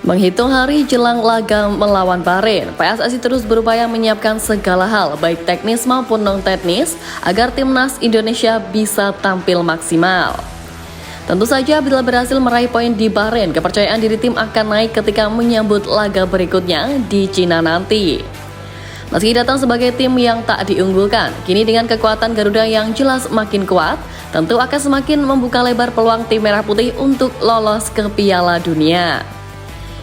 Menghitung hari jelang laga melawan Bahrain, PSSI terus berupaya menyiapkan segala hal, baik teknis maupun non-teknis, agar timnas Indonesia bisa tampil maksimal. Tentu saja bila berhasil meraih poin di Bahrain, kepercayaan diri tim akan naik ketika menyambut laga berikutnya di Cina nanti. Meski datang sebagai tim yang tak diunggulkan, kini dengan kekuatan Garuda yang jelas makin kuat, tentu akan semakin membuka lebar peluang tim Merah Putih untuk lolos ke Piala Dunia.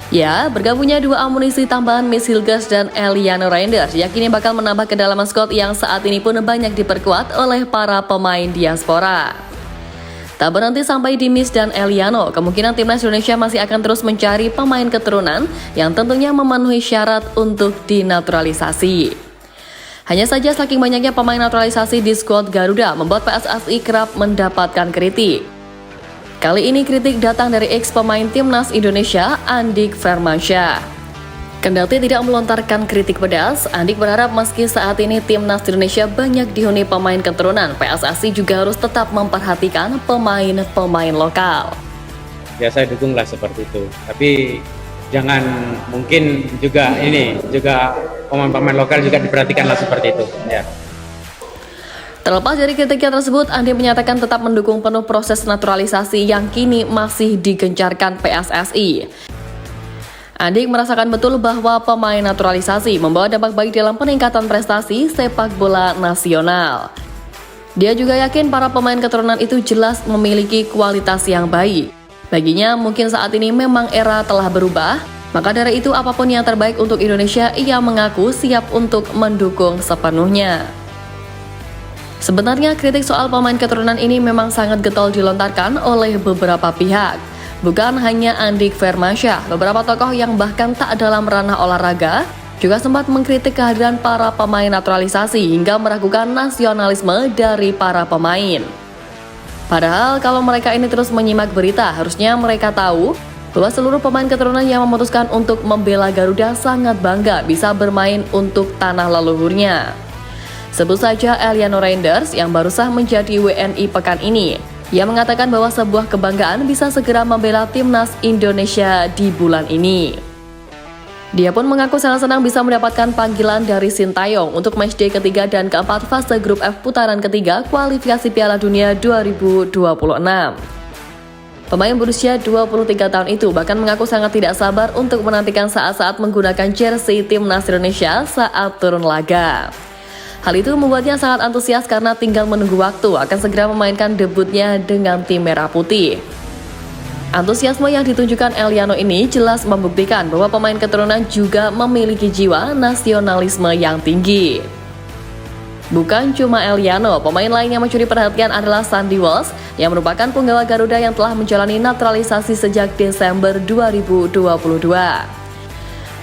Ya, bergabungnya dua amunisi tambahan Miss Hilgers dan Eliano Reinders yakini bakal menambah kedalaman skuad yang saat ini pun banyak diperkuat oleh para pemain diaspora. Tak berhenti sampai di Miss dan Eliano, kemungkinan timnas Indonesia masih akan terus mencari pemain keturunan yang tentunya memenuhi syarat untuk dinaturalisasi. Hanya saja saking banyaknya pemain naturalisasi di skuad Garuda membuat PSSI kerap mendapatkan kritik. Kali ini kritik datang dari ex-pemain timnas Indonesia, Andik Firmansyah. Kendati tidak melontarkan kritik pedas, Andik berharap meski saat ini timnas Indonesia banyak dihuni pemain keturunan, PSSI juga harus tetap memperhatikan pemain-pemain lokal. Ya saya dukunglah seperti itu, tapi jangan mungkin juga pemain-pemain lokal juga diperhatikanlah seperti itu. Ya. Terlepas dari kritiknya tersebut, Andi menyatakan tetap mendukung penuh proses naturalisasi yang kini masih digencarkan PSSI. Andi merasakan betul bahwa pemain naturalisasi membawa dampak baik dalam peningkatan prestasi sepak bola nasional. Dia juga yakin para pemain keturunan itu jelas memiliki kualitas yang baik. Baginya, mungkin saat ini memang era telah berubah, maka dari itu apapun yang terbaik untuk Indonesia, ia mengaku siap untuk mendukung sepenuhnya. Sebenarnya kritik soal pemain keturunan ini memang sangat getol dilontarkan oleh beberapa pihak. Bukan hanya Andik Firmansyah, beberapa tokoh yang bahkan tak dalam ranah olahraga juga sempat mengkritik kehadiran para pemain naturalisasi hingga meragukan nasionalisme dari para pemain. Padahal kalau mereka ini terus menyimak berita, harusnya mereka tahu bahwa seluruh pemain keturunan yang memutuskan untuk membela Garuda sangat bangga bisa bermain untuk tanah leluhurnya. Sebut saja Eliano Reinders yang baru sah menjadi WNI pekan ini. Ia mengatakan bahwa sebuah kebanggaan bisa segera membela timnas Indonesia di bulan ini. Dia pun mengaku sangat senang bisa mendapatkan panggilan dari Sintayong untuk matchday ketiga dan keempat fase grup F putaran ketiga kualifikasi Piala Dunia 2026. Pemain berusia 23 tahun itu bahkan mengaku sangat tidak sabar untuk menantikan saat-saat menggunakan jersey timnas Indonesia saat turun laga. Hal itu membuatnya sangat antusias karena tinggal menunggu waktu akan segera memainkan debutnya dengan tim Merah Putih. Antusiasme yang ditunjukkan Eliano ini jelas membuktikan bahwa pemain keturunan juga memiliki jiwa nasionalisme yang tinggi. Bukan cuma Eliano, pemain lain yang mencuri perhatian adalah Sandy Walsh yang merupakan penggawa Garuda yang telah menjalani naturalisasi sejak Desember 2022.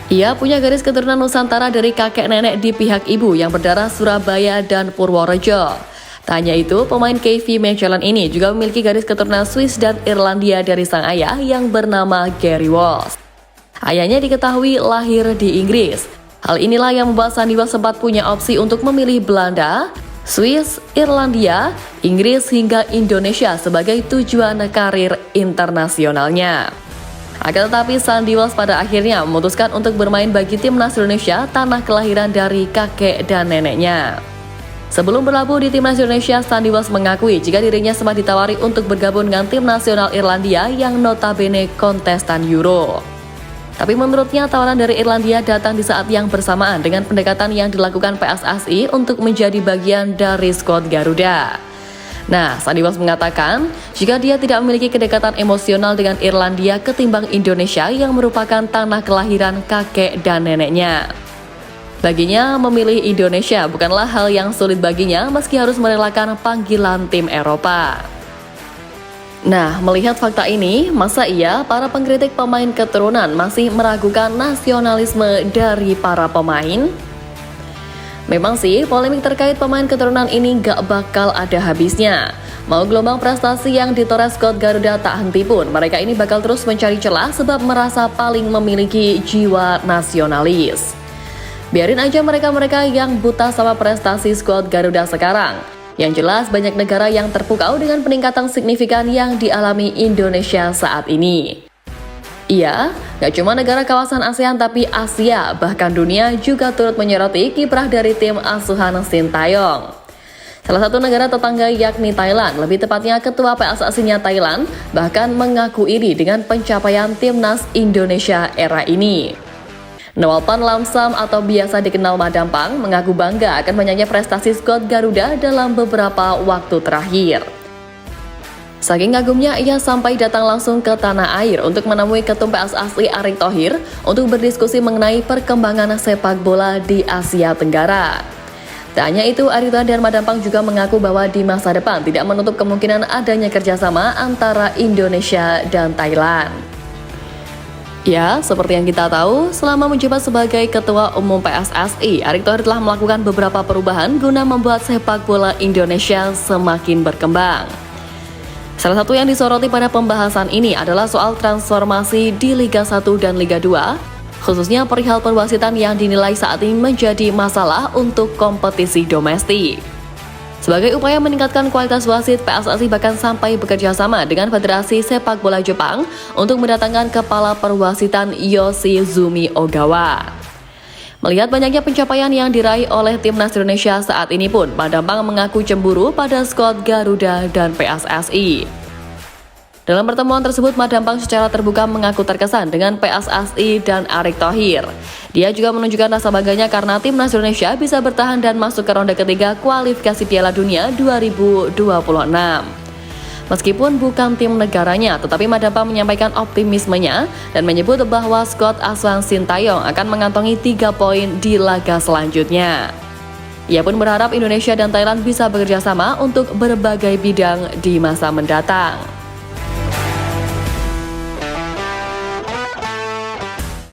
Ia punya garis keturunan Nusantara dari kakek nenek di pihak ibu yang berdarah Surabaya dan Purworejo. Tak hanya itu, pemain KV Mechelen ini juga memiliki garis keturunan Swiss dan Irlandia dari sang ayah yang bernama Gary Walsh. Ayahnya diketahui lahir di Inggris. Hal inilah yang membuat Sandy Walsh sempat punya opsi untuk memilih Belanda, Swiss, Irlandia, Inggris hingga Indonesia sebagai tujuan karir internasionalnya. Akan tetapi Sandy Walsh pada akhirnya memutuskan untuk bermain bagi timnas Indonesia, tanah kelahiran dari kakek dan neneknya. Sebelum berlabuh di timnas Indonesia, Sandy Walsh mengakui jika dirinya sempat ditawari untuk bergabung dengan tim nasional Irlandia yang notabene kontestan Euro. Tapi menurutnya tawaran dari Irlandia datang di saat yang bersamaan dengan pendekatan yang dilakukan PSSI untuk menjadi bagian dari skuad Garuda. Nah, Sandy Walsh mengatakan jika dia tidak memiliki kedekatan emosional dengan Irlandia ketimbang Indonesia yang merupakan tanah kelahiran kakek dan neneknya. Baginya, memilih Indonesia bukanlah hal yang sulit baginya meski harus merelakan panggilan tim Eropa. Nah, melihat fakta ini, masa iya para pengkritik pemain keturunan masih meragukan nasionalisme dari para pemain? Memang sih, polemik terkait pemain keturunan ini gak bakal ada habisnya. Mau gelombang prestasi yang ditoreh skuad Garuda tak henti pun, mereka ini bakal terus mencari celah sebab merasa paling memiliki jiwa nasionalis. Biarin aja mereka-mereka yang buta sama prestasi skuad Garuda sekarang. Yang jelas banyak negara yang terpukau dengan peningkatan signifikan yang dialami Indonesia saat ini. Iya, gak cuma negara kawasan ASEAN tapi Asia, bahkan dunia juga turut menyoroti kiprah dari tim asuhan Sintayong. Salah satu negara tetangga yakni Thailand, lebih tepatnya ketua PSSI-nya Thailand, bahkan mengaku iri dengan pencapaian timnas Indonesia era ini. Nawalpan Lamsam atau biasa dikenal Madampang mengaku bangga akan banyaknya prestasi skuad Garuda dalam beberapa waktu terakhir. Saking kagumnya, ia sampai datang langsung ke tanah air untuk menemui Ketum PSSI Erick Thohir untuk berdiskusi mengenai perkembangan sepak bola di Asia Tenggara. Tak hanya itu, Erick Thohir dan Madampang juga mengaku bahwa di masa depan tidak menutup kemungkinan adanya kerjasama antara Indonesia dan Thailand. Ya, seperti yang kita tahu, selama menjabat sebagai Ketua Umum PSSI, Erick Thohir telah melakukan beberapa perubahan guna membuat sepak bola Indonesia semakin berkembang. Salah satu yang disoroti pada pembahasan ini adalah soal transformasi di Liga 1 dan Liga 2, khususnya perihal perwasitan yang dinilai saat ini menjadi masalah untuk kompetisi domestik. Sebagai upaya meningkatkan kualitas wasit, PSSI bahkan sampai bekerja sama dengan Federasi Sepak Bola Jepang untuk mendatangkan kepala perwasitan Yoshizumi Ogawa. Melihat banyaknya pencapaian yang diraih oleh timnas Indonesia saat ini pun, Madampang mengaku cemburu pada skuad Garuda dan PSSI. Dalam pertemuan tersebut, Madampang secara terbuka mengaku terkesan dengan PSSI dan Erick Thohir. Dia juga menunjukkan rasa bangganya karena timnas Indonesia bisa bertahan dan masuk ke ronde ketiga kualifikasi Piala Dunia 2026. Meskipun bukan tim negaranya, tetapi Madampang menyampaikan optimismenya dan menyebut bahwa skuad asuhan Sintayong akan mengantongi 3 poin di laga selanjutnya. Ia pun berharap Indonesia dan Thailand bisa bekerja sama untuk berbagai bidang di masa mendatang.